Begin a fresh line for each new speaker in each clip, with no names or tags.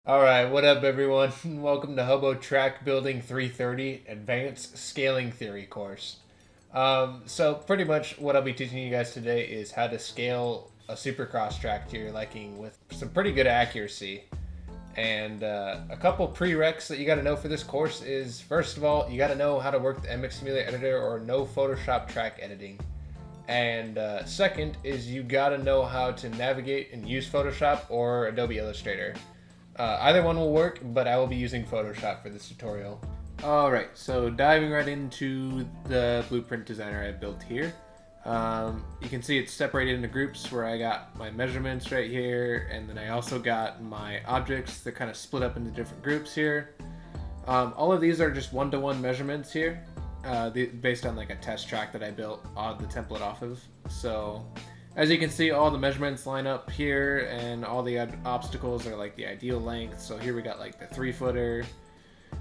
Alright, what up everyone? Welcome to Hubbo Track Building 330 Advanced Scaling Theory course. So pretty much what I'll be teaching you guys today is how to scale a Supercross track to your liking with some pretty good accuracy. And a couple prereqs that you got to know for this course is, first of all, you got to know how to work the MX Simulator editor or no Photoshop track editing. And second is you got to know how to navigate and use Photoshop or Adobe Illustrator. Either one will work, but I will be using Photoshop for this tutorial. Alright, so diving right into the blueprint designer I built here. You can see it's separated into groups where I got my measurements right here, and then I also got my objects that kind of split up into different groups here. All of these are just one-to-one measurements here, based on like a test track that I built the template off of. So as you can see, all the measurements line up here, and all the obstacles are like the ideal length. So here we got like the 3-footer,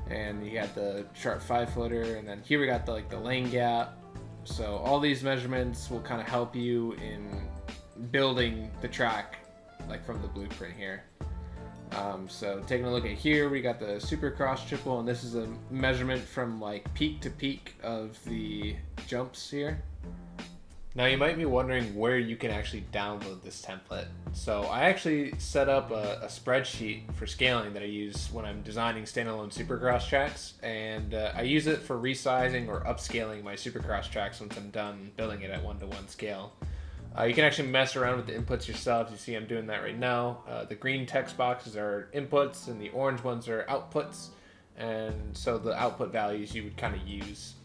and you got the sharp 5-footer, and then here we got the lane gap. So all these measurements will kind of help you in building the track, like from the blueprint here. So taking a look at here, we got the Supercross triple, and this is a measurement from like peak to peak of the jumps here. Now you might be wondering where you can actually download this template. So I actually set up a spreadsheet for scaling that I use when I'm designing standalone Supercross tracks, and I use it for resizing or upscaling my Supercross tracks once I'm done building it at 1-to-1 scale. You can actually mess around with the inputs yourself. You see I'm doing that right now. The green text boxes are inputs and the orange ones are outputs, and so the output values you would kind of use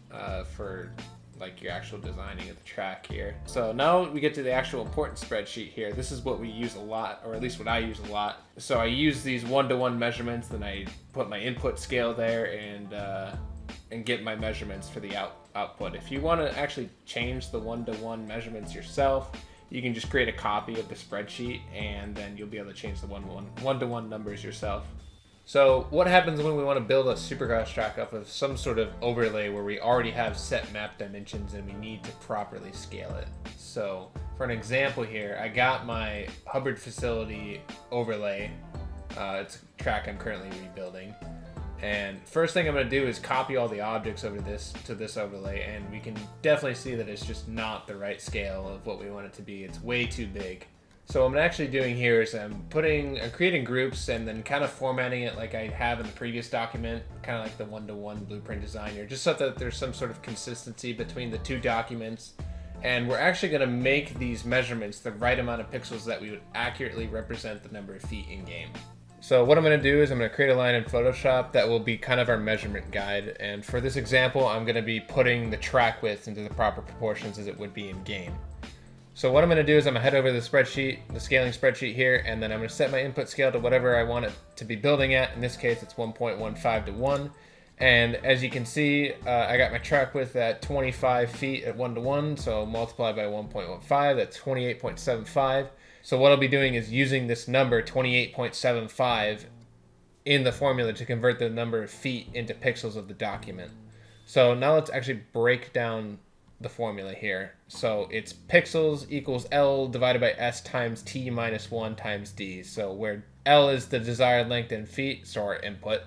for like your actual designing of the track here. So now we get to the actual important spreadsheet here. This is what we use a lot, or at least what I use a lot. So I use these one-to-one measurements, then I put my input scale there and get my measurements for the output. If you want to actually change the one-to-one measurements yourself, you can just create a copy of the spreadsheet, and then you'll be able to change the one-to-one numbers yourself. So what happens when we want to build a Supercross track off of some sort of overlay where we already have set map dimensions and we need to properly scale it? So for an example here, I got my Hubbard facility overlay. It's a track I'm currently rebuilding. And first thing I'm going to do is copy all the objects over to this overlay, and we can definitely see that it's just not the right scale of what we want it to be. It's way too big. So what I'm actually doing here is I'm creating groups and then kind of formatting it like I have in the previous document, kind of like the one-to-one blueprint designer, just so that there's some sort of consistency between the two documents. And we're actually going to make these measurements the right amount of pixels that we would accurately represent the number of feet in game. So what I'm going to do is I'm going to create a line in Photoshop that will be kind of our measurement guide. And for this example, I'm going to be putting the track width into the proper proportions as it would be in game. So what I'm going to do is I'm going to head over to the spreadsheet, the scaling spreadsheet here, and then I'm going to set my input scale to whatever I want it to be building at. In this case, it's 1.15 to 1. And as you can see, I got my track width at 25 feet at 1-to-1, so multiply by 1.15, that's 28.75. So what I'll be doing is using this number, 28.75, in the formula to convert the number of feet into pixels of the document. So now let's actually break down the formula here. So it's pixels equals L divided by S times T minus 1 times D. So where L is the desired length in feet, so our input.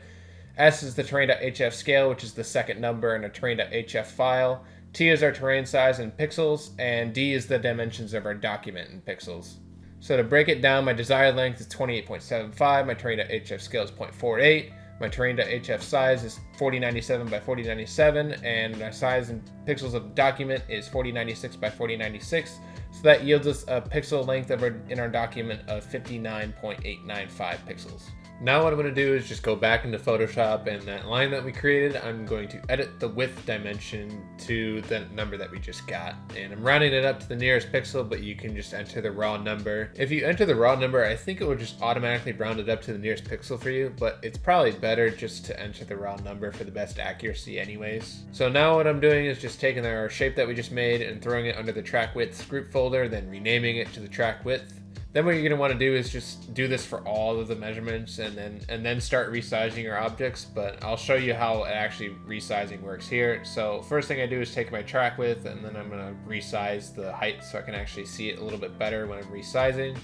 S is the terrain.hf scale, which is the second number in a terrain.hf file. T is our terrain size in pixels, and D is the dimensions of our document in pixels. So to break it down, my desired length is 28.75, my terrain.hf scale is 0.48, my terrain.hf size is 4097 by 4097, and my size in pixels of the document is 4096 by 4096. So that yields us a pixel length in our document of 59.895 pixels. Now what I'm going to do is just go back into Photoshop, and that line that we created, I'm going to edit the width dimension to the number that we just got. And I'm rounding it up to the nearest pixel, but you can just enter the raw number. If you enter the raw number, I think it will just automatically round it up to the nearest pixel for you, but it's probably better just to enter the raw number for the best accuracy anyways. So now what I'm doing is just taking our shape that we just made and throwing it under the track width group folder, then renaming it to the track width. Then what you're going to want to do is just do this for all of the measurements and then start resizing your objects, but I'll show you how actually resizing works here. So first thing I do is take my track width, and then I'm going to resize the height so I can actually see it a little bit better when I'm resizing.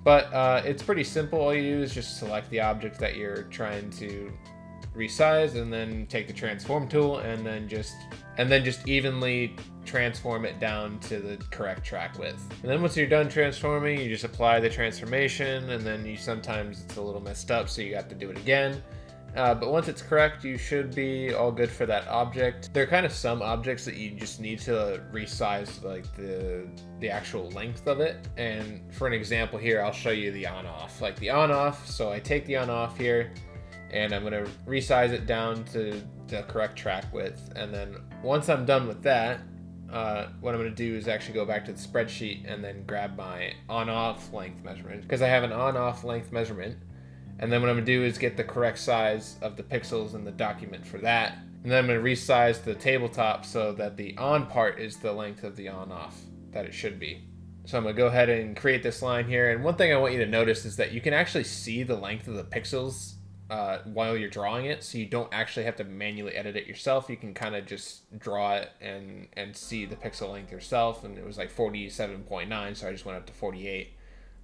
But it's pretty simple. All you do is just select the object that you're trying to resize, and then take the transform tool, and then just evenly transform it down to the correct track width. And then once you're done transforming, you just apply the transformation, and then sometimes it's a little messed up, so you have to do it again. But once it's correct, you should be all good for that object. There are kind of some objects that you just need to resize like the actual length of it. And for an example here, I'll show you the on-off. Like the on-off, so I take the on-off here, and I'm gonna resize it down to the correct track width. And then once I'm done with that, what I'm gonna do is actually go back to the spreadsheet and then grab my on-off length measurement, because I have an on-off length measurement. And then what I'm gonna do is get the correct size of the pixels in the document for that. And then I'm gonna resize the tabletop so that the on part is the length of the on-off that it should be. So I'm gonna go ahead and create this line here. And one thing I want you to notice is that you can actually see the length of the pixels while you're drawing it, so you don't actually have to manually edit it yourself. You can kind of just draw it and see the pixel length yourself. And it was like 47.9, so I just went up to 48.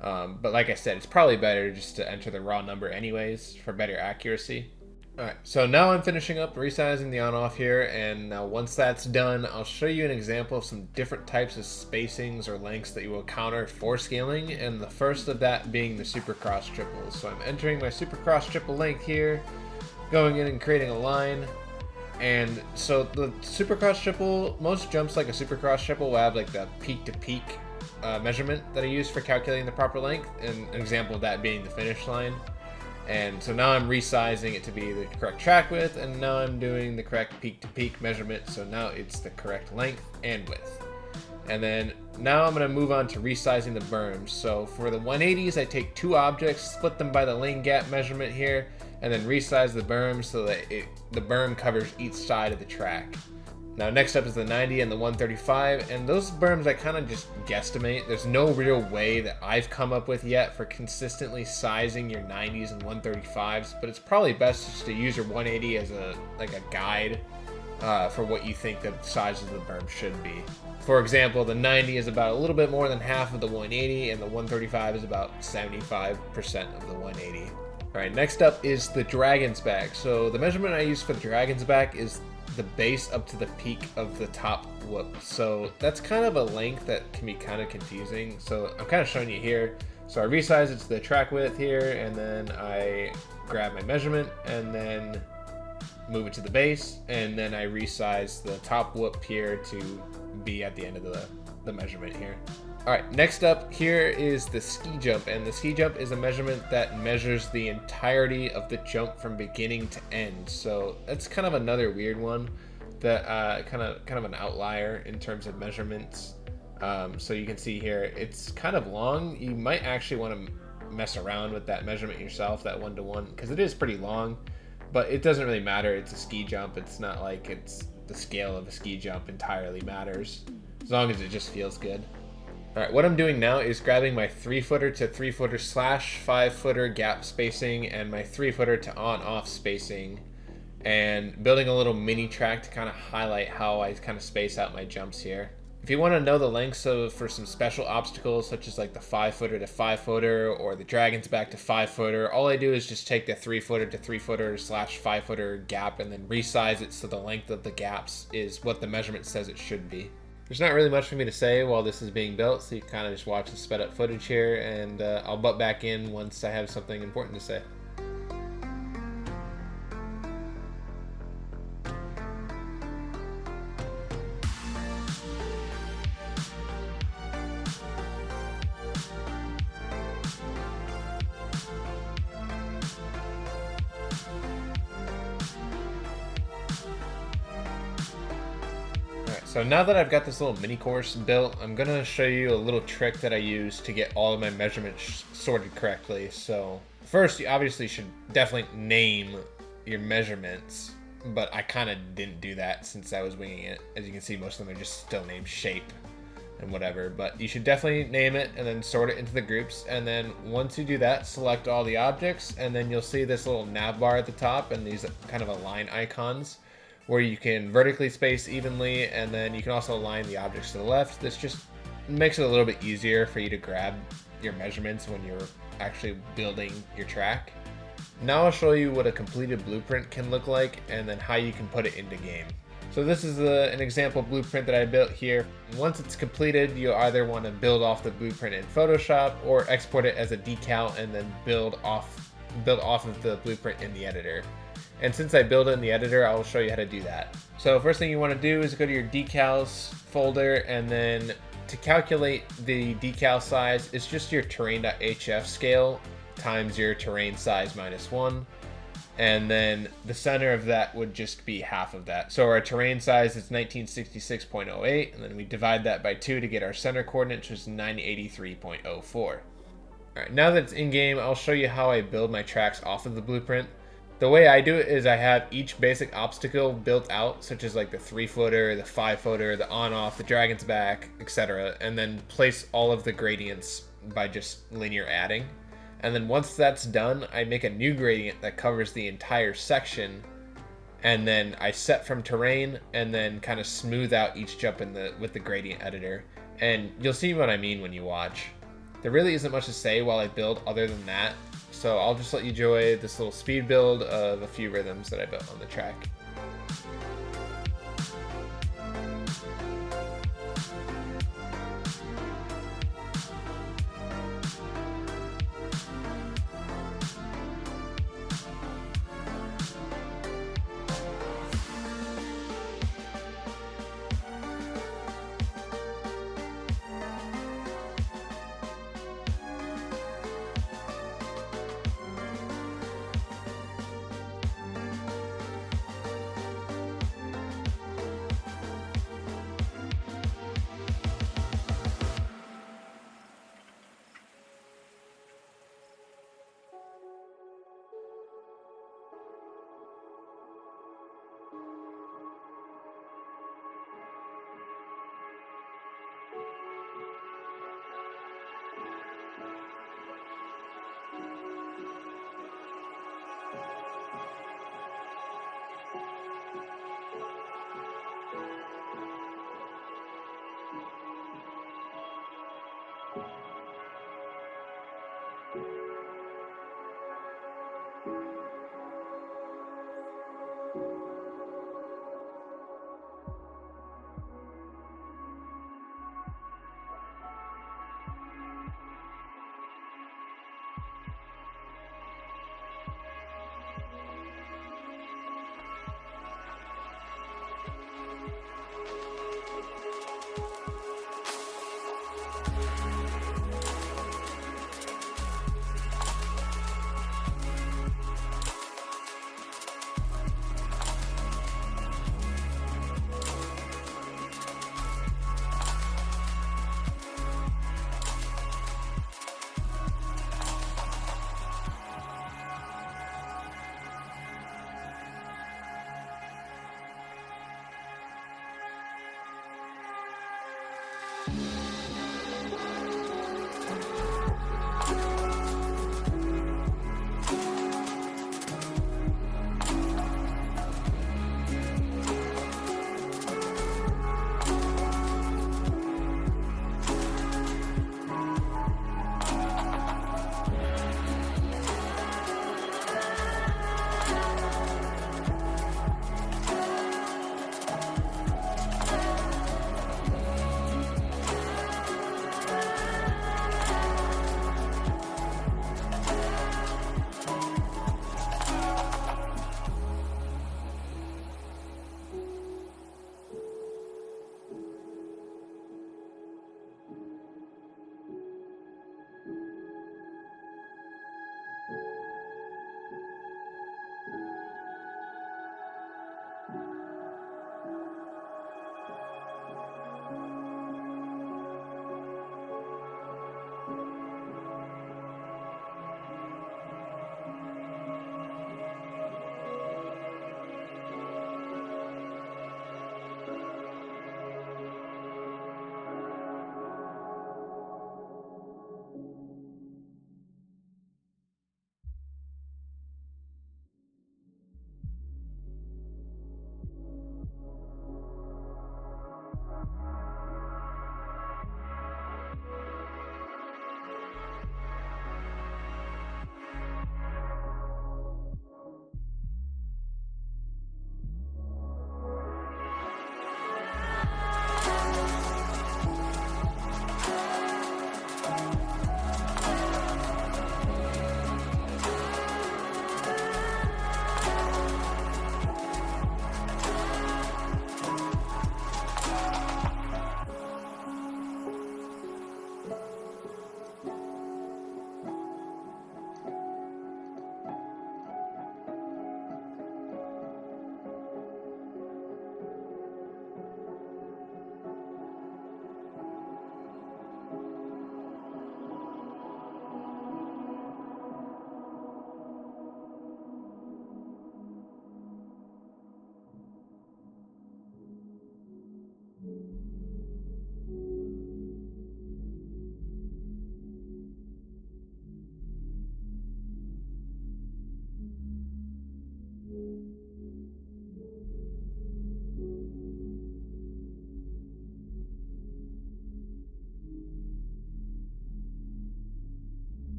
But like I said, it's probably better just to enter the raw number anyways for better accuracy. Alright, so now I'm finishing up resizing the on-off here, and now once that's done, I'll show you an example of some different types of spacings or lengths that you will encounter for scaling, and the first of that being the Supercross triples. So I'm entering my Supercross triple length here, going in and creating a line. And so the Supercross triple, most jumps like a Supercross triple will have like the peak-to-peak measurement that I use for calculating the proper length, and an example of that being the finish line. And so now I'm resizing it to be the correct track width, and now I'm doing the correct peak-to-peak measurement, so now it's the correct length and width. And then now I'm going to move on to resizing the berms. So for the 180s, I take two objects, split them by the lane gap measurement here, and then resize the berm so that the berm covers each side of the track. Now next up is the 90 and the 135, and those berms I kind of just guesstimate. There's no real way that I've come up with yet for consistently sizing your 90s and 135s, but it's probably best just to use your 180 as a guide for what you think the size of the berm should be. For example, the 90 is about a little bit more than half of the 180, and the 135 is about 75% of the 180. Alright, next up is the dragon's back. So the measurement I use for the dragon's back is the base up to the peak of the top whoop. So that's kind of a length that can be kind of confusing. So I'm kind of showing you here. So I resize it to the track width here, and then I grab my measurement and then move it to the base, and then I resize the top whoop here to be at the end of the measurement here. Alright, next up here is the ski jump, and the ski jump is a measurement that measures the entirety of the jump from beginning to end. So that's kind of another weird one that kind of an outlier in terms of measurements. So you can see here, it's kind of long. You might actually want to mess around with that measurement yourself, that 1-to-1, because it is pretty long, but it doesn't really matter. It's a ski jump. It's not like it's the scale of a ski jump entirely matters, as long as it just feels good. Alright, what I'm doing now is grabbing my 3-footer to 3-footer / 5-footer gap spacing and my 3-footer to on-off spacing, and building a little mini track to kind of highlight how I kind of space out my jumps here. If you want to know the lengths for some special obstacles, such as like the 5-footer to 5-footer or the dragon's back to 5-footer, all I do is just take the 3-footer to 3-footer / 5-footer gap and then resize it so the length of the gaps is what the measurement says it should be. There's not really much for me to say while this is being built, so you can kind of just watch the sped up footage here, and I'll butt back in once I have something important to say. So now that I've got this little mini course built, I'm going to show you a little trick that I use to get all of my measurements sorted correctly. So first, you obviously should definitely name your measurements, but I kind of didn't do that since I was winging it. As you can see, most of them are just still named shape and whatever, but you should definitely name it and then sort it into the groups. And then once you do that, select all the objects, and then you'll see this little nav bar at the top and these kind of align icons, where you can vertically space evenly, and then you can also align the objects to the left. This just makes it a little bit easier for you to grab your measurements when you're actually building your track. Now I'll show you what a completed blueprint can look like and then how you can put it into game. So this is an example blueprint that I built here. Once it's completed, you'll either want to build off the blueprint in Photoshop or export it as a decal and then build off of the blueprint in the editor. And since I build it in the editor, I'll show you how to do that. So first thing you want to do is go to your decals folder, and then to calculate the decal size, it's just your terrain.hf scale times your terrain size minus 1. And then the center of that would just be half of that. So our terrain size is 1966.08, and then we divide that by 2 to get our center coordinate, which is 983.04. All right, now that it's in game, I'll show you how I build my tracks off of the blueprint. The way I do it is I have each basic obstacle built out, such as like the 3-footer, the 5-footer, the on-off, the dragon's back, etc., and then place all of the gradients by just linear adding. And then once that's done, I make a new gradient that covers the entire section, and then I set from terrain and then kind of smooth out each jump with the gradient editor. And you'll see what I mean when you watch. There really isn't much to say while I build other than that, so I'll just let you enjoy this little speed build of a few rhythms that I built on the track.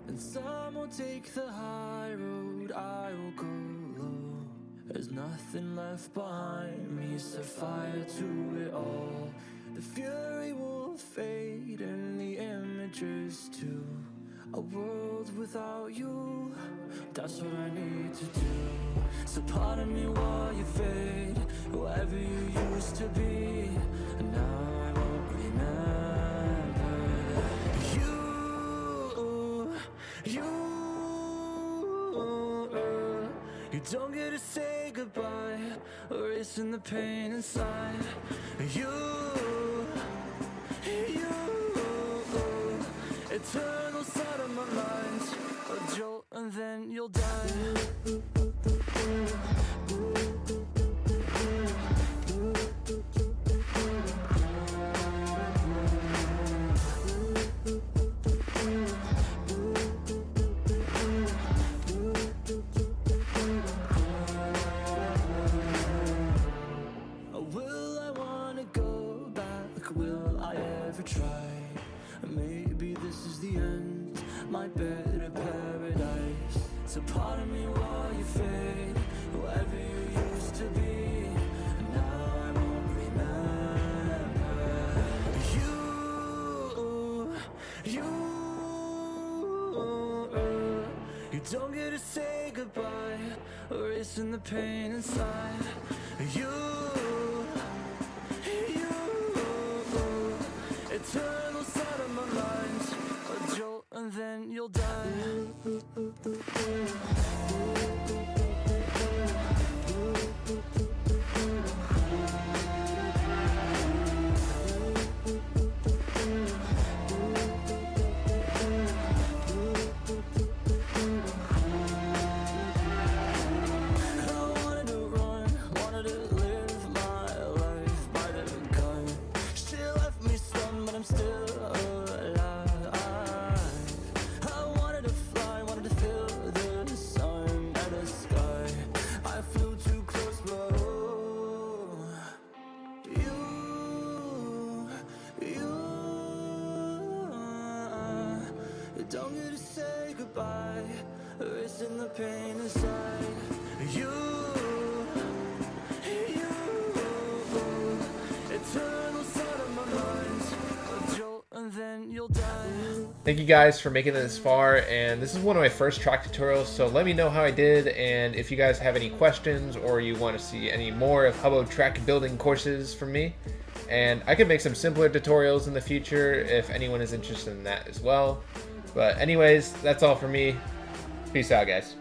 And some will take the high road, I will go low. There's nothing left behind me, set fire to it all. The fury will fade and the images too. A world without you, that's what I need to do. So pardon me while you fade, whoever you used to be. And now I won't remember you. You don't get to say goodbye, erasing the pain inside. You, eternal side of my mind, a jolt and then you'll die. Will I wanna go back? Will I ever try? Maybe this is the end, my better paradise. So pardon me while you fade, whoever you used to be. And now I won't remember you don't get to say goodbye, erasing the pain inside. You, eternal side of my mind, a jolt and then you'll die. Don't get to say goodbye, erasing the pain inside. You, eternal side of my mind, a jolt and then you'll die.
Thank you guys for making it this far, and this is one of my first track tutorials, so let me know how I did, and if you guys have any questions or you want to see any more of Hubbo track building courses from me. And I could make some simpler tutorials in the future if anyone is interested in that as well. But anyways, that's all for me. Peace out, guys.